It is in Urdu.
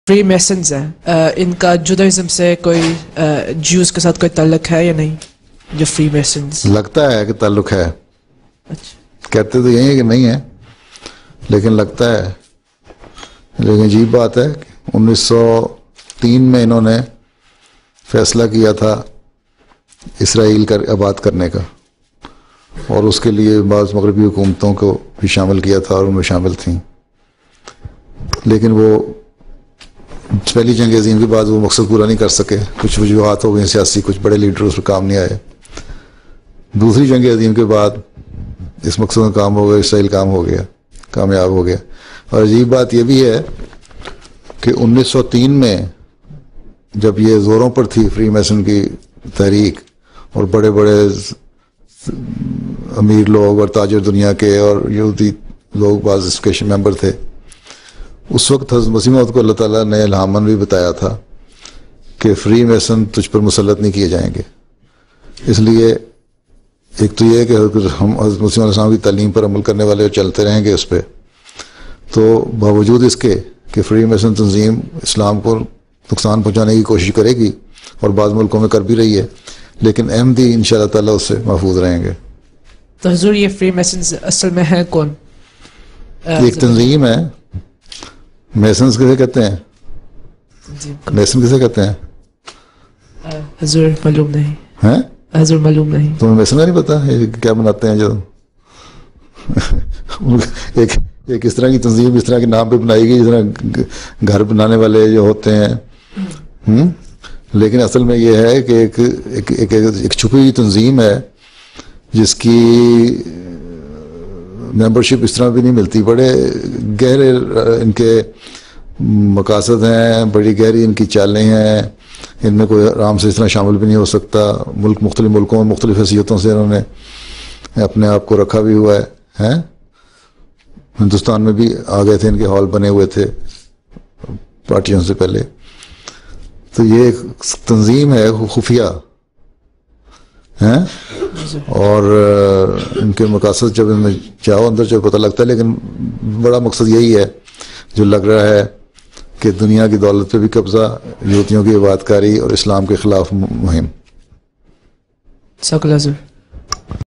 فری میسنز ہیں, ان کا جودائزم سے کوئی جیوز کے ساتھ کوئی تعلق ہے یا نہیں؟ جو فری میسنز لگتا ہے کہ تعلق ہے, اچھا کہتے تو یہی ہے کہ نہیں ہے, لیکن لگتا ہے. لیکن عجیب بات ہے کہ 1903 میں انہوں نے فیصلہ کیا تھا اسرائیل کا آباد کرنے کا, اور اس کے لیے بعض مغربی حکومتوں کو بھی شامل کیا تھا اور ان میں شامل تھیں. لیکن وہ پہلی جنگ عظیم کے بعد وہ مقصد پورا نہیں کر سکے, کچھ وجوہات ہو گئی سیاسی, کچھ بڑے لیڈر اس پر کام نہیں آئے. دوسری جنگ عظیم کے بعد اس مقصد میں کام ہو گیا, اسرائیل کام ہو گیا, کامیاب ہو گیا. اور عجیب بات یہ بھی ہے کہ 1903 میں جب یہ زوروں پر تھی فری میسن کی تحریک, اور بڑے بڑے امیر لوگ اور تاجر دنیا کے اور یہودی لوگ بعض اس کے ممبر تھے, اس وقت حضرت مسیح موعود کو اللہ تعالیٰ نے الہاماً بھی بتایا تھا کہ فری میسن تجھ پر مسلط نہیں کیے جائیں گے. اس لیے ایک تو یہ کہ ہم حضرت مسیح علیہ السلام کی تعلیم پر عمل کرنے والے چلتے رہیں گے اس پہ, تو باوجود اس کے کہ فری میسن تنظیم اسلام کو نقصان پہنچانے کی کوشش کرے گی اور بعض ملکوں میں کر بھی رہی ہے, لیکن احمدی ان شاء اللہ تعالیٰ اس سے محفوظ رہیں گے. تو حضور یہ فری میسنز اصل میں ہیں کون؟ ایک تنظیم ہے. میسنز کسے کہتے ہیں؟ میسن کسے کہتے ہیں؟ حضور معلوم نہیں. ہیں حضور معلوم نہیں. تمہیں میسن کا نہیں پتا یہ کیا بناتے ہیں؟ جو ایک اس طرح کی تنظیم اس طرح کے نام پہ بنائی گئی جس طرح گھر بنانے والے جو ہوتے ہیں, لیکن اصل میں یہ ہے کہ ایک چھپی ہوئی تنظیم ہے جس کی ممبرشپ اس طرح بھی نہیں ملتی. بڑے گہرے ان کے مقاصد ہیں, بڑی گہری ان کی چالیں ہیں, ان میں کوئی آرام سے اس طرح شامل بھی نہیں ہو سکتا. مختلف ملکوں میں مختلف حیثیتوں سے انہوں نے اپنے آپ کو رکھا بھی ہوا ہے. ہندوستان میں بھی آ گئے تھے, ان کے ہال بنے ہوئے تھے پارٹیوں سے پہلے. تو یہ ایک تنظیم ہے خفیہ ہیں, اور ان کے مقاصد جب ان میں جاؤ اندر جو پتہ لگتا ہے, لیکن بڑا مقصد یہی ہے جو لگ رہا ہے کہ دنیا کی دولت پہ بھی قبضہ, یہودیوں کی عبادت کاری اور اسلام کے خلاف مہم.